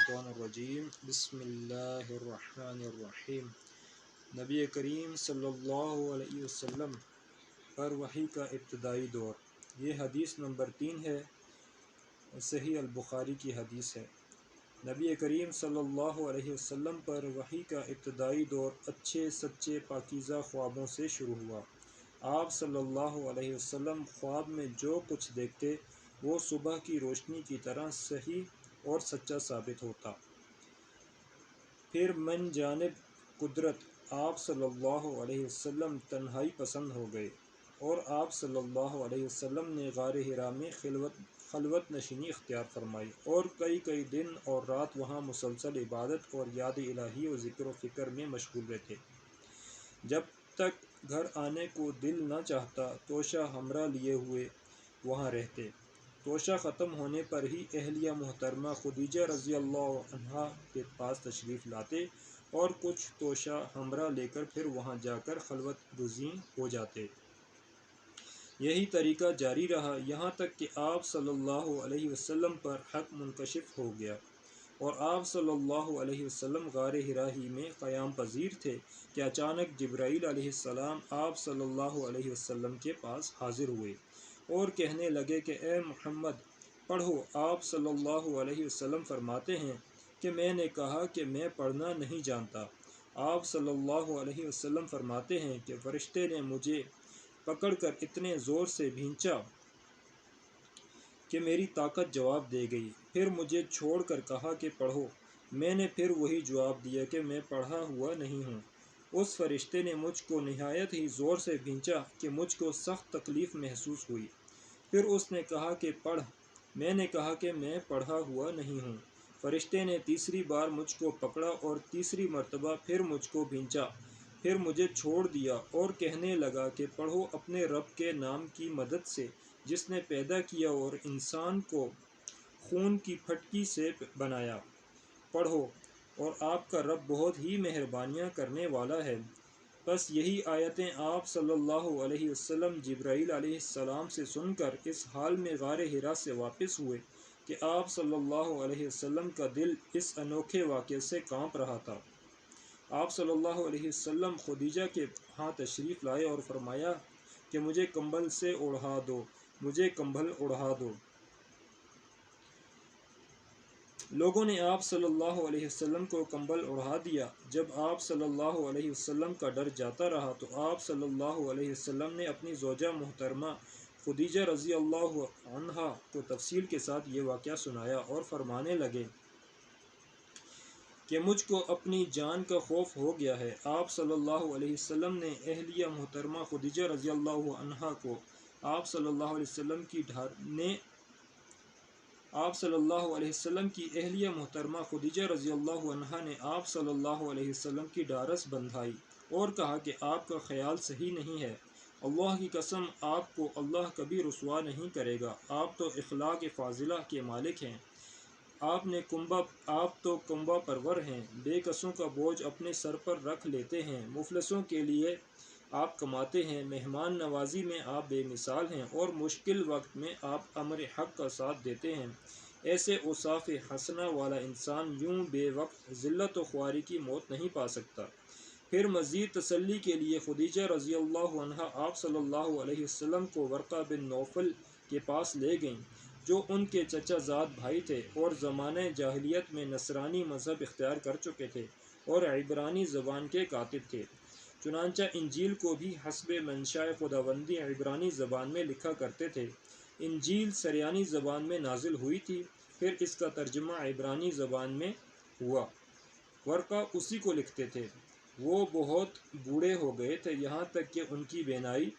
الشیطان الرجیم بسم اللہ الرحمن الرحیم۔ نبی کریم صلی اللہ علیہ وسلم پر وحی کا ابتدائی دور۔ یہ حدیث نمبر 3 ہے، صحیح البخاری کی حدیث ہے۔ نبی کریم صلی اللہ علیہ وسلم پر وحی کا ابتدائی دور اچھے سچے پاکیزہ خوابوں سے شروع ہوا۔ آپ صلی اللہ علیہ وسلم خواب میں جو کچھ دیکھتے وہ صبح کی روشنی کی طرح صحیح اور سچا ثابت ہوتا۔ پھر من جانب قدرت آپ صلی اللہ علیہ وسلم تنہائی پسند ہو گئے اور آپ صلی اللہ علیہ وسلم نے غار حرا میں خلوت نشینی اختیار فرمائی اور کئی دن اور رات وہاں مسلسل عبادت اور یاد الہی و ذکر و فکر میں مشغول رہتے۔ جب تک گھر آنے کو دل نہ چاہتا توشہ ہمراہ لیے ہوئے وہاں رہتے۔ توشہ ختم ہونے پر ہی اہلیہ محترمہ خدیجہ رضی اللہ عنہا کے پاس تشریف لاتے اور کچھ توشہ ہمراہ لے کر پھر وہاں جا کر خلوت گزین ہو جاتے۔ یہی طریقہ جاری رہا یہاں تک کہ آپ صلی اللہ علیہ وسلم پر حق منکشف ہو گیا اور آپ صلی اللہ علیہ وسلم غار حرا ہی میں قیام پذیر تھے کہ اچانک جبرائیل علیہ السلام آپ صلی اللہ علیہ وسلم کے پاس حاضر ہوئے اور کہنے لگے کہ اے محمد پڑھو۔ آپ صلی اللہ علیہ وسلم فرماتے ہیں کہ میں نے کہا کہ میں پڑھنا نہیں جانتا۔ آپ صلی اللہ علیہ وسلم فرماتے ہیں کہ فرشتے نے مجھے پکڑ کر اتنے زور سے بھینچا کہ میری طاقت جواب دے گئی، پھر مجھے چھوڑ کر کہا کہ پڑھو۔ میں نے پھر وہی جواب دیا کہ میں پڑھا ہوا نہیں ہوں۔ اس فرشتے نے مجھ کو نہایت ہی زور سے بھینچا کہ مجھ کو سخت تکلیف محسوس ہوئی۔ پھر اس نے کہا کہ پڑھ۔ میں نے کہا کہ میں پڑھا ہوا نہیں ہوں۔ فرشتے نے تیسری بار مجھ کو پکڑا اور تیسری مرتبہ پھر مجھ کو بھینچا، پھر مجھے چھوڑ دیا اور کہنے لگا کہ پڑھو اپنے رب کے نام کی مدد سے جس نے پیدا کیا اور انسان کو خون کی پھٹکی سے بنایا۔ پڑھو اور آپ کا رب بہت ہی مہربانیاں کرنے والا ہے۔ بس یہی آیتیں آپ صلی اللہ علیہ وسلم جبرائیل علیہ السلام سے سن کر اس حال میں غار حرا سے واپس ہوئے کہ آپ صلی اللہ علیہ وسلم کا دل اس انوکھے واقعے سے کانپ رہا تھا۔ آپ صلی اللہ علیہ وسلم خدیجہ کے ہاں تشریف لائے اور فرمایا کہ مجھے کمبل سے اوڑھا دو، مجھے کمبل اوڑھا دو۔ لوگوں نے آپ صلی اللہ علیہ وسلم کو کمبل اوڑھا دیا۔ جب آپ صلی اللہ علیہ وسلم کا ڈر جاتا رہا تو آپ صلی اللہ علیہ وسلم نے اپنی زوجہ محترمہ خدیجہ رضی اللہ عنہا کو تفصیل کے ساتھ یہ واقعہ سنایا اور فرمانے لگے کہ مجھ کو اپنی جان کا خوف ہو گیا ہے۔ آپ صلی اللہ علیہ وسلم نے اہلیہ محترمہ خدیجہ رضی اللہ عنہا کو آپ صلی اللہ علیہ وسلم کی اہلیہ محترمہ خدیجہ رضی اللہ عنہا نے آپ صلی اللہ علیہ وسلم کی ڈھارس بندھائی اور کہا کہ آپ کا خیال صحیح نہیں ہے، اللہ کی قسم آپ کو اللہ کبھی رسوا نہیں کرے گا، آپ تو اخلاق فاضلہ کے مالک ہیں، آپ تو کنبہ پرور ہیں، بے کسوں کا بوجھ اپنے سر پر رکھ لیتے ہیں، مفلسوں کے لیے آپ کماتے ہیں، مہمان نوازی میں آپ بے مثال ہیں اور مشکل وقت میں آپ امر حق کا ساتھ دیتے ہیں۔ ایسے اوصاف حسنہ والا انسان یوں بے وقت ذلت و خواری کی موت نہیں پا سکتا۔ پھر مزید تسلی کے لیے خدیجہ رضی اللہ عنہا آپ صلی اللہ علیہ وسلم کو ورقہ بن نوفل کے پاس لے گئیں جو ان کے چچا زاد بھائی تھے اور زمانہ جاہلیت میں نصرانی مذہب اختیار کر چکے تھے اور عبرانی زبان کے کاتب تھے۔ چنانچہ انجیل کو بھی حسب منشاء خداوندی عبرانی زبان میں لکھا کرتے تھے۔ انجیل سریانی زبان میں نازل ہوئی تھی، پھر اس کا ترجمہ عبرانی زبان میں ہوا۔ ورقہ اسی کو لکھتے تھے۔ وہ بہت بوڑھے ہو گئے تھے، یہاں تک کہ ان کی بینائی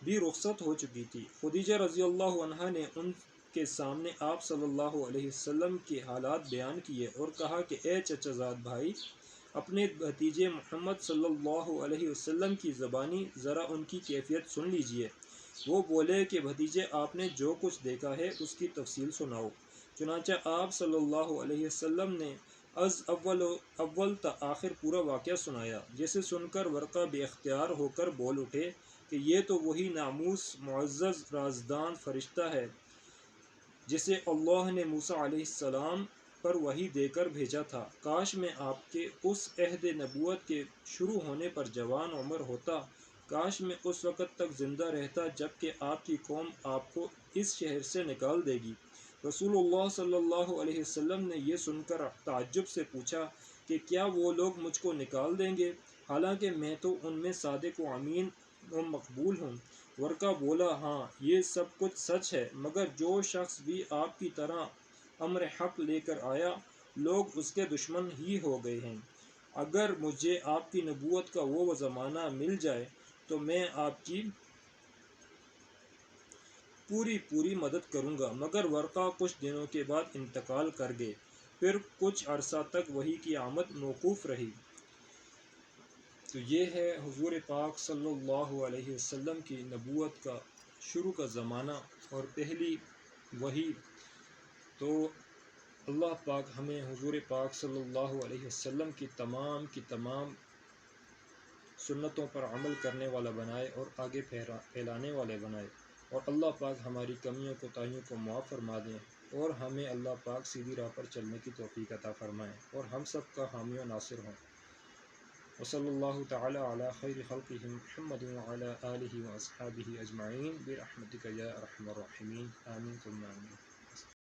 بھی رخصت ہو چکی تھی۔ خدیجہ رضی اللہ عنہا نے ان کے سامنے آپ صلی اللہ علیہ وسلم کے حالات بیان کیے اور کہا کہ اے چچا زاد بھائی، اپنے بھتیجے محمد صلی اللہ علیہ وسلم کی زبانی ذرا ان کی کیفیت سن لیجئے۔ وہ بولے کہ بھتیجے آپ نے جو کچھ دیکھا ہے اس کی تفصیل سناؤ۔ چنانچہ آپ صلی اللہ علیہ وسلم نے از اول تا آخر پورا واقعہ سنایا، جسے سن کر ورقہ بے اختیار ہو کر بول اٹھے کہ یہ تو وہی ناموس معزز رازدان فرشتہ ہے جسے اللہ نے موسیٰ علیہ السلام پر وحی دے کر بھیجا تھا۔ کاش میں آپ کے اس عہد نبوت کے شروع ہونے پر جوان عمر ہوتا، کاش میں اس وقت تک زندہ رہتا جب کہ آپ کی قوم آپ کو اس شہر سے نکال دے گی۔ رسول اللہ صلی اللہ علیہ وسلم نے یہ سن کر تعجب سے پوچھا کہ کیا وہ لوگ مجھ کو نکال دیں گے، حالانکہ میں تو ان میں صادق و امین و مقبول ہوں؟ ورقہ بولا، ہاں یہ سب کچھ سچ ہے، مگر جو شخص بھی آپ کی طرح امر حق لے کر آیا، لوگ اس کے دشمن ہی ہو گئے ہیں۔ اگر مجھے آپ کی نبوت کا وہ زمانہ مل جائے تو میں آپ کی پوری مدد کروں گا، مگر ورقہ کچھ دنوں کے بعد انتقال کر گئے۔ پھر کچھ عرصہ تک وحی کی آمد موقوف رہی۔ تو یہ ہے حضور پاک صلی اللہ علیہ وسلم کی نبوت کا شروع کا زمانہ اور پہلی وحی۔ تو اللہ پاک ہمیں حضور پاک صلی اللہ علیہ وسلم کی تمام سنتوں پر عمل کرنے والا بنائے اور آگے پھیلانے والے بنائے، اور اللہ پاک ہماری کمیوں کوتاہیوں کو معاف فرما دیں، اور ہمیں اللہ پاک سیدھی راہ پر چلنے کی توفیق عطا فرمائیں، اور ہم سب کا حامی و ناصر ہوں۔ وصلی اللہ تعالی علی خیر خلقہ محمد وعلی آلہ واصحابہ اجمعین برحمتک یا ارحم الراحمین، آمین ثم آمین۔